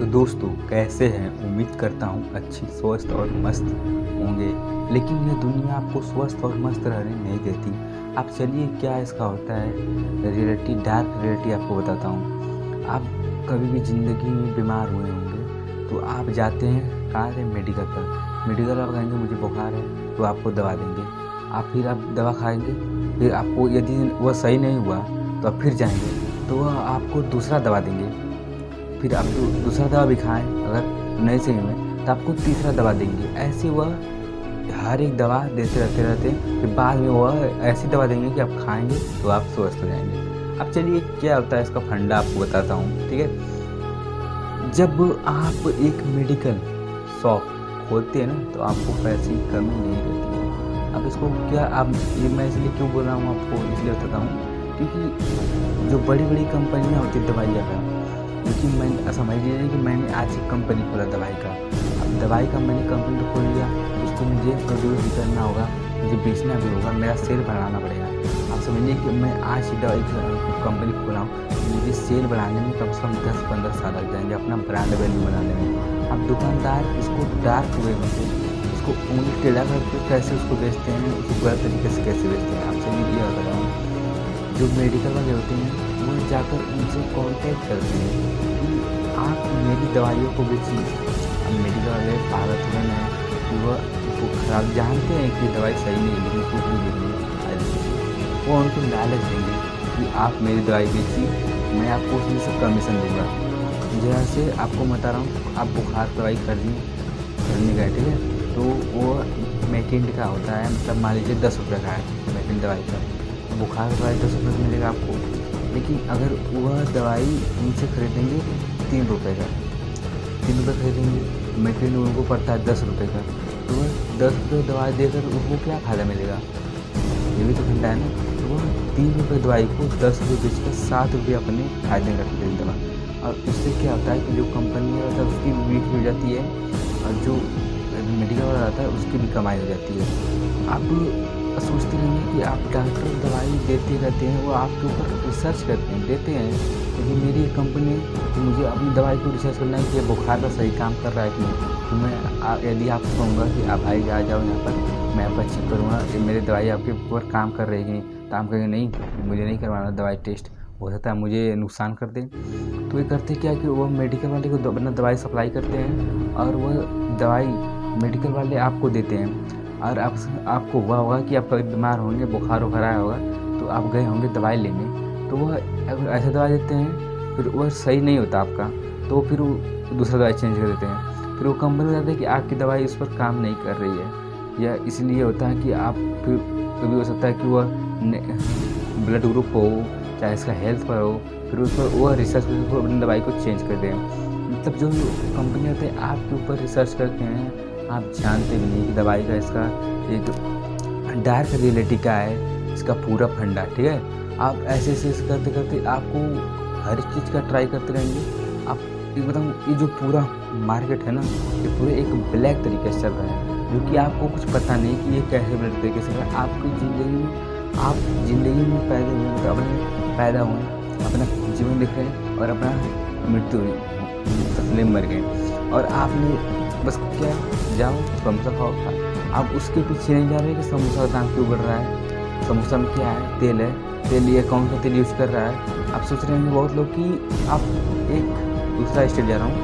दोस्तों कैसे हैं। उम्मीद करता हूँ अच्छी स्वस्थ और मस्त होंगे। लेकिन यह दुनिया आपको स्वस्थ और मस्त रहने नहीं देती। आप चलिए क्या इसका होता है रियलिटी, डार्क रियलिटी आपको बताता हूँ। आप कभी भी ज़िंदगी में बीमार हुए होंगे तो आप जाते हैं कहाँ से, मेडिकल पर। मेडिकल आप कहेंगे मुझे बुखार है तो आपको दवा देंगे। फिर आप दवा खाएंगे, फिर आपको यदि वह सही नहीं हुआ तो आप फिर जाएंगे तो वह आपको दूसरा दवा देंगे। फिर आप दूसरा दवा भी खाएँ, अगर नहीं सही में तो आपको तीसरा दवा देंगे। ऐसे वह हर एक दवा देते रहते फिर बाद में वह ऐसी दवा देंगे कि आप खाएंगे तो आप स्वस्थ हो जाएंगे। अब चलिए क्या होता है इसका फंडा आपको बताता हूँ, ठीक है। जब आप एक मेडिकल शॉप खोलते हैं ना तो आपको पैसे की कमी नहीं रहती है। अब इसको क्या आप ये मैं इसलिए क्यों बोल रहा हूँ आपको, इसलिए बताता हूँ क्योंकि जो बड़ी बड़ी कंपनियाँ होती है दवाइयाँ का, क्योंकि मैं समझ लीजिए कि मैंने आज एक कंपनी खोला दवाई का। अब दवाई का मैंने कंपनी तो खोल लिया, उसको मुझे प्रोड्यूस भी करना होगा, मुझे बेचना भी होगा, मेरा सेल बढ़ाना पड़ेगा। आप समझिए कि मैं आज ही दवाई कंपनी खोला हूँ, मुझे सेल बढ़ाने में कम से कम 10-15 साल लग जाएंगे, अपना ब्रांड वैल्यू बनाने में। अब दुकानदार इसको डार्क वे में से उसको उंगली टेढ़ा करके कैसे उसको बेचते हैं, उसको गलत तरीके से कैसे बेचते हैं। आप चलिए ये बता रहा हूँ, जो मेडिकल वाले होते हैं वो जाकर उनसे कॉन्टैक्ट करते हैं कि आप मेरी दवाइयों को बेचिए। अब मेडिकल वाले पागल थोड़े हैं कि वो खराब जानते हैं कि दवाई सही नहीं है लेकिन कुछ भी देंगे, वो उनको लालच देंगे कि आप मेरी दवाई बेचिए, मैं आपको उसमें से कमीशन दूंगा। जैसे आपको बता रहा हूँ, आप बुखार दवाई करने गए, ठीक है, तो वो मैकेंड का होता है, मतलब मान लीजिए 10 रुपये का है मैकेंड दवाई का, बुखार दवाई 10 रुपये का मिलेगा आपको। लेकिन अगर वह दवाई उनसे खरीदेंगे 3 रुपये का, 3 रुपये खरीदेंगे, मैकेंड उनको पड़ता है 10 रुपये का, तो वह 10 रुपये दवाई देकर उनको क्या फ़ायदा मिलेगा, ये भी तो घंटा है ना। तो वह 3 रुपये दवाई को 10 रुपये बेचकर 7 रुपये अपने फायदे में रखते हैं दवा। और उससे क्या होता है कि जो कंपनी रहता है उसकी भी बिक्री हो जाती है और जो मेडिकल वाला रहता है उसकी भी कमाई हो जाती है। आप सोचते नहीं हैं कि आप डॉक्टर दवाई देते रहते हैं, वो आपके ऊपर रिसर्च करते हैं, देते हैं, लेकिन मेरी एक कंपनी है कि मुझे अपनी दवाई को रिसर्च करना है कि बुखार का सही काम कर रहा है कि नहीं। तो मैं यदि आपको कहूँगा कि आप भाई आ जाओ यहाँ पर, मैं आपका चेक करूँगा कि मेरी दवाई आपके ऊपर काम कर रही है, तो आप कहेंगे नहीं मुझे नहीं करवाना दवाई टेस्ट, हो सकता है मुझे नुकसान कर दे। तो ये करते क्या कि वो मेडिकल वाले को अपना दवाई सप्लाई करते हैं और वह दवाई मेडिकल वाले आपको देते हैं। और आपको हुआ होगा कि आप कभी बीमार होंगे, बुखार वुखार आया होगा तो आप गए होंगे दवाई लेने, तो वह अगर ऐसा दवाई देते हैं फिर वह सही नहीं होता आपका, तो फिर वो दूसरा दवाई चेंज कर देते हैं। फिर वो कंपनी बताते हैं कि आपकी दवाई उस पर काम नहीं कर रही है, या इसलिए होता है कि आप फिर कभी हो सकता है कि वह ब्लड ग्रुप हो चाहे इसका हेल्थ पर हो, फिर उस पर वह रिसर्च करके अपनी दवाई को चेंज कर दें। मतलब जो कंपनी होते हैं आपके ऊपर रिसर्च करते हैं, आप जानते भी नहीं कि दवाई का इसका एक डार्क रियलिटी का है, इसका पूरा फंडा, ठीक है। आप ऐसे करते करते आपको हर चीज़ का ट्राई करते रहेंगे। आप एक बताऊँ, ये जो पूरा मार्केट है ना, ये पूरे एक ब्लैक तरीके से चल रहा है, जो कि आपको कुछ पता नहीं कि ये कैसे ब्लैक तरीके से है। आपकी ज़िंदगी में आप ज़िंदगी में पैदा हुए, मतलब अपने पैदा हुए, अपना जीवन देख रहे हैं और अपना मृत्यु तस्ले मर गए, और आपने बस क्या जाओ समोसा खाओ। आप उसके पीछे नहीं जा रहे कि समोसा का दाम क्यों बढ़ रहा है, समोसा में क्या है, तेल है, तेल ये कौन सा तेल यूज़ कर रहा है। आप सोच रहे हैं बहुत लोग कि आप एक दूसरा स्टेप जा रहा हूँ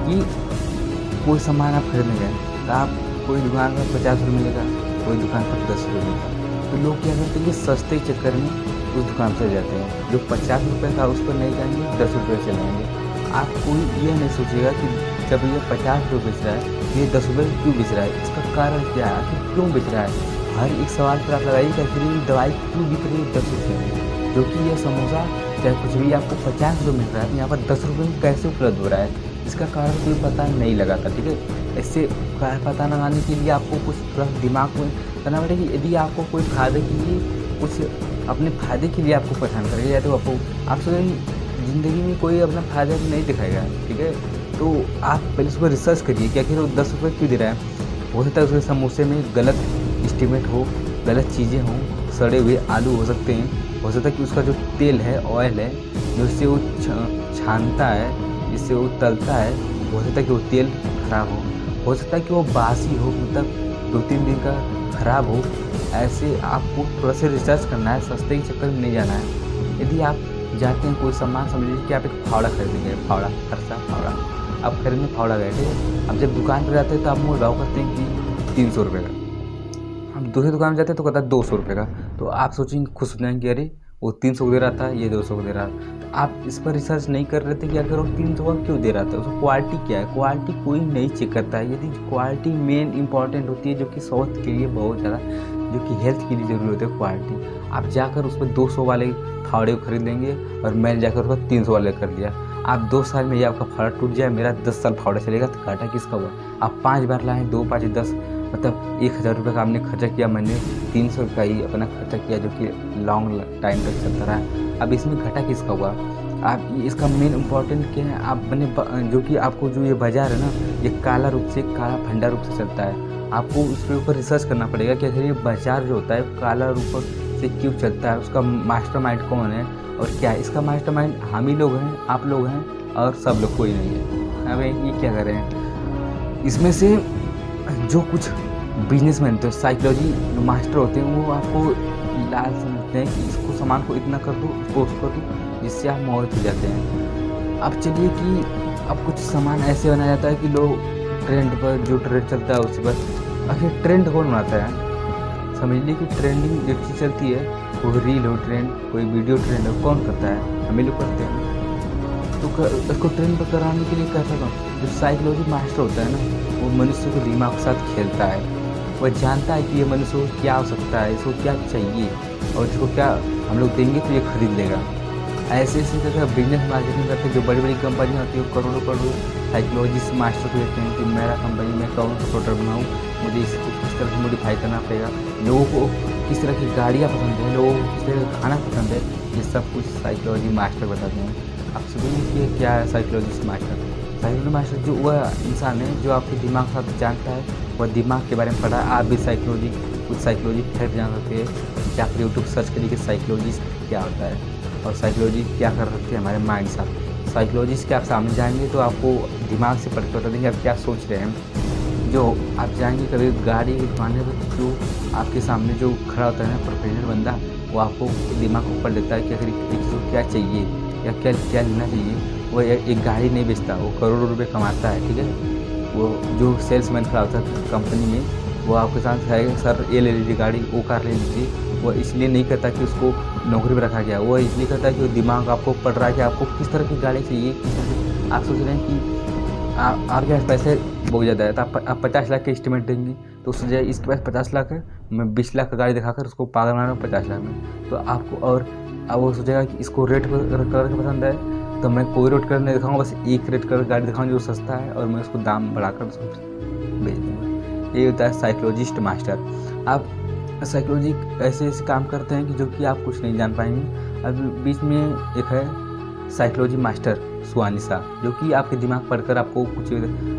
कि कोई सामान आप खरीदने गए तो आप कोई दुकान पर 50 रुपये मिलेगा, कोई दुकान पर 10 रुपये मिलेगा, तो लोग क्या करते हैं कि सस्ते चक्कर में उस दुकान पर जाते हैं। जो 50 रुपये था उस पर नहीं जाएंगे, 10 रुपये से जाएंगे। आप कोई ये नहीं सोचेगा कि जब ये 50 रुपये बेच रहा है ये 10 रुपये क्यों बेच रहा है, इसका कारण क्या है, आखिर क्यों बेच रहा है। हर एक सवाल पर आप लगाइए कि आखिर ये दवाई क्यों बिक रही है 10 रुपये में, जो कि यह समोसा चाहे कुछ भी आपको 50 रुपये मिल रहा है, यहाँ पर 10 रुपये में कैसे उपलब्ध हो रहा है, इसका कारण कोई पता नहीं लगाता, ठीक है। इससे पता लगाने के लिए आपको कुछ थोड़ा दिमाग में करना पड़ेगा। यदि आपको कोई फायदे के लिए कुछ अपने फायदे के लिए आपको परेशान करेगा, या तो आप सोचेंगे ज़िंदगी में कोई अपना फ़ायदा नहीं दिखाएगा, ठीक है। तो आप पहले उसको रिसर्च करिए कि आखिर वो 10 रुपये क्यों दे रहा है। हो सकता है उसके समोसे में गलत एस्टीमेट हो, गलत चीज़ें हों, सड़े हुए आलू हो सकते हैं, हो सकता है कि उसका जो तेल है, ऑयल है, जो इससे वो छानता है, जिससे वो तलता है, हो सकता है कि वो तेल खराब हो सकता है कि वो बासी हो, मतलब 2-3 दिन का खराब हो। ऐसे आपको थोड़ा सा रिसर्च करना है, सस्ते के चक्कर में नहीं जाना है। यदि आप जाते हैं कोई सामान, समझ लीजिए कि आप एक फावड़ा खरीदेंगे, फावड़ा, फरसा फावड़ा आप खरीदने फावड़ा गए, ठीक है। अब जब दुकान पर जाते हैं तो आप मोल भाव करते हैं कि 300 रुपये का। हम दूसरी दुकान में जाते हैं तो कहता है 200 रुपये का। तो आप सोचेंगे, खुश हो जाएंगे, अरे वो 300 को दे रहा था, ये 200 को दे रहा था। तो आप इस पर रिसर्च नहीं कर रहे थे कि अगर वो 300 का क्यों दे रहा था, उसको क्वालिटी क्या है। क्वालिटी कोई नहीं चेक करता है। यदि क्वालिटी मेन इंपॉर्टेंट होती है, जो कि स्वास्थ्य के लिए बहुत ज़्यादा, जो कि हेल्थ के लिए ज़रूरी होती है क्वालिटी, आप जाकर उस पर 200 वाले फावड़े को खरीद लेंगे और मैंने जाकर उसको 300 वाले कर दिया। आप 2 साल में ये आपका फावड़ा टूट जाए, मेरा 10 साल फावड़ा चलेगा, तो घाटा किसका हुआ। आप 5 बार लाएँ, 2, 5, 10, मतलब 1000 रुपये का आपने खर्चा किया, मैंने 300 का ही अपना खर्चा किया, जो कि लॉन्ग टाइम तक चलता रहा। अब इसमें घाटा किसका हुआ। आप इसका मेन इम्पॉर्टेंट क्या है, आप बने जो कि आपको जो ये बाज़ार है ना, ये काला रूप से, काला भंडा रूप से चलता है। आपको उसके ऊपर रिसर्च करना पड़ेगा कि आखिर ये बाज़ार जो होता है काला रूप से क्यों चलता है, उसका मास्टरमाइंड कौन है और क्या है। इसका मास्टरमाइंड हम ही लोग हैं, आप लोग हैं, और सब लोग, कोई नहीं है। अब ये क्या कर रहे हैं, इसमें से जो कुछ बिजनेसमैन तो साइकोलॉजी मास्टर होते हैं, वो आपको लाल समझते हैं कि इसको सामान को इतना कर दो, उसको उसको कर दो, जिससे आप मोहित हो जाते हैं। अब चलिए कि अब कुछ सामान ऐसे बनाया जाता है कि लोग ट्रेंड पर, जो ट्रेंड चलता है उसी पर, आखिर ट्रेंड कौन बनाता है। समझ लीजिए कि ट्रेंडिंग जो चीज़ चलती है, कोई रील हो ट्रेंड, कोई वीडियो ट्रेंड हो, कौन करता है, हम ही लोग करते हैं। तो उसको ट्रेंड पर कराने के लिए क्या करता हूँ, जो साइकोलॉजी मास्टर होता है ना, वो मनुष्य के दिमाग के साथ खेलता है। वह जानता है कि ये मनुष्य को क्या आवश्यकता है, इसको क्या चाहिए, और इसको क्या हम लोग देंगे तो ये खरीद लेगा। ऐसे ऐसे जगह बिजनेस मार्केटिंग करते हैं, जो बड़ी बड़ी कंपनियाँ होती है, करोड़ों करोड़ों साइकोलॉजिस्ट मास्टर को लेते हैं कि मेरा कंपनी में कौन सा प्रोडक्ट बनाऊँ, मुझे इसको किस तरह से मॉडिफाई करना पड़ेगा, लोगों को किस तरह की गाड़ियाँ पसंद है, लोगों को किस तरह का खाना पसंद है, ये सब कुछ साइकोलॉजी मास्टर बताते हैं। आप सोचेंगे कि क्या है साइकोलॉजिस्ट मास्टर। साइकोलॉजी मास्टर जो वह इंसान है जो आपके दिमाग के साथ जानता है, वह दिमाग के बारे में पढ़ा। आप भी साइकोलॉजी, कुछ साइकोलॉजी फैक्ट जान सकते हैं, जाकर यूट्यूब सर्च करिए कि साइकोलॉजिस्ट क्या होता है और साइकोलॉजी क्या कर सकते हैं हमारे माइंड साथ। साइकोलॉजिस्ट के आप सामने जाएंगे तो आपको दिमाग से पढ़ के बता देंगे आप क्या सोच रहे हैं। जो आप जाएंगे कभी गाड़ी की दुकान पर, जो आपके सामने जो खड़ा होता है ना प्रोफेशनल बंदा, वो आपको दिमाग को पढ़ देता है कि अगर किसी को क्या चाहिए या क्या क्या लेना चाहिए। वो एक गाड़ी नहीं बेचता, वो करोड़ों रुपए कमाता है, ठीक है। वो जो सेल्समैन खड़ा होता है कंपनी में, वो आपके साथ है, सर ये ले लीजिए गाड़ी, वो कार ले लीजिए। वो इसलिए नहीं करता कि उसको नौकरी पर रखा गया, वो इसलिए करता है कि वो दिमाग आपको पढ़ रहा है कि आपको किस तरह की गाड़ी चाहिए, किस तरह की। आप सोच रहे हैं कि आपके पास पैसे बहुत ज़्यादा है, तो आप 50 लाख के एस्टिमेट देंगे, तो उससे जाए इसके पास 50 लाख है, मैं 20 लाख का गाड़ी दिखाकर उसको पागल बना रहा हूँ 50 लाख में। तो आपको, और अब वो सोचेगा कि इसको रेड कलर का पसंद है, तो मैं कोई रेड कलर नहीं दिखाऊंगा, बस एक रेड कलर गाड़ी दिखाऊंगा जो सस्ता है, और मैं उसको दाम बढ़ाकर उसको बेच दूँगा। ये होता है साइकोलॉजिस्ट मास्टर। आप साइकोलॉजी ऐसे ऐसे काम करते हैं कि जो कि आप कुछ नहीं जान पाएंगे। अब बीच में एक है साइकोलॉजी मास्टर सुहानिसा, जो कि आपके दिमाग पढ़कर आपको कुछ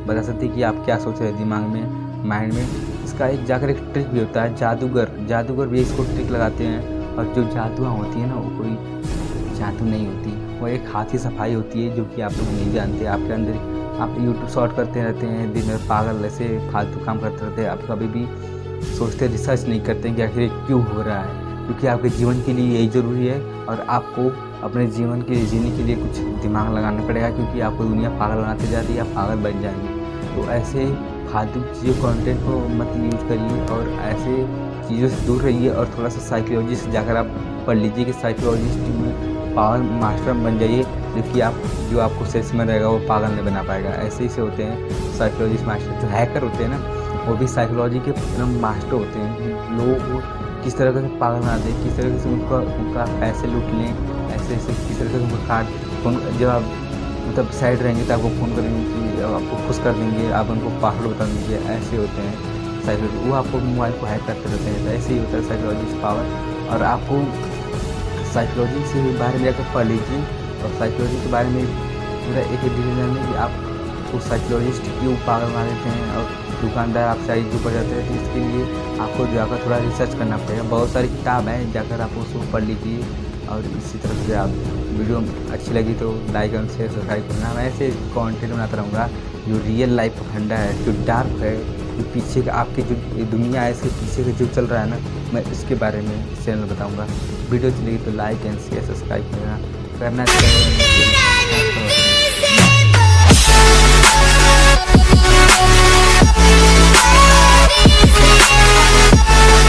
बता सकती है कि आप क्या सोच रहे हैं दिमाग में, माइंड में। इसका एक जाकर एक ट्रिक भी होता है, जादूगर भी इसको ट्रिक लगाते हैं। और जो जादुआँ होती है ना, वो कोई जादू नहीं होती, वो एक हाथी सफाई होती है, जो कि आप लोग नहीं जानते। आपके अंदर आप यूट्यूब शॉर्ट करते रहते हैं, दिन में पागल ऐसे फालतू काम करते रहते हैं, आप कभी भी सोचते रिसर्च नहीं करते हैं कि आखिर क्यों हो रहा है। क्योंकि आपके जीवन के लिए यही ज़रूरी है, और आपको अपने जीवन के जीने के लिए कुछ दिमाग लगाना पड़ेगा, क्योंकि आपको दुनिया पागल बनाती जा रही है, आप पागल बन जाएंगे। तो ऐसे फालतू चीज़ों कंटेंट को मत यूज करिए, और ऐसे चीज़ों से दूर रहिए, और थोड़ा सा साइकोलॉजिस्ट जाकर आप पढ़ लीजिए कि साइकोलॉजिस्ट में पावर मास्टर बन जाइए, जो आपको सेल्समैन रहेगा वो पागल नहीं बना पाएगा। ऐसे ही से होते हैं साइकोलॉजिस्ट मास्टर। जो हैकर होते हैं ना, वो भी साइकोलॉजी के मास्टर होते हैं, लोगों को किस तरह से पागल बना दें, किस तरह से उनका पैसे लूट लें, ऐसे किस तरह से उनको कार्ड फोन, जब आप मतलब साइड रहेंगे तो आपको फ़ोन करेंगे कि आपको खुश कर देंगे, आप उनको पासवर्ड बता दीजिए। ऐसे होते हैं साइकोलॉजी, वो आपको मोबाइल को हैक करते रहते हैं। ऐसे ही होता है साइकोलॉजिस्ट पावर। और आपको साइकोलॉजी से बारे में जाकर पढ़ लीजिए, और साइकोलॉजी के बारे में पूरा एक डिटेल में कि आप उस साइकोलॉजिस्ट क्यों पागल बना देते हैं, और दुकानदार आपसे आई पड़ जाते हैं। तो इसके लिए आपको जाकर थोड़ा रिसर्च करना पड़ेगा। बहुत सारी किताब हैं, जाकर आप उसको पढ़ लीजिए। और इसी तरह से आप वीडियो अच्छी लगी तो लाइक और शेयर सब्सक्राइब करना। मैं ऐसे कंटेंट बनाता रहूँगा जो रियल लाइफ फंडा है, जो डार्क है, जो पीछे का आपके जो ये दुनिया है इसके पीछे का जो चल रहा है ना, मैं इसके बारे में इस चैनल में बताऊँगा। वीडियो चलेगी तो लाइक एंड शेयर सब्सक्राइब करना चाहिए।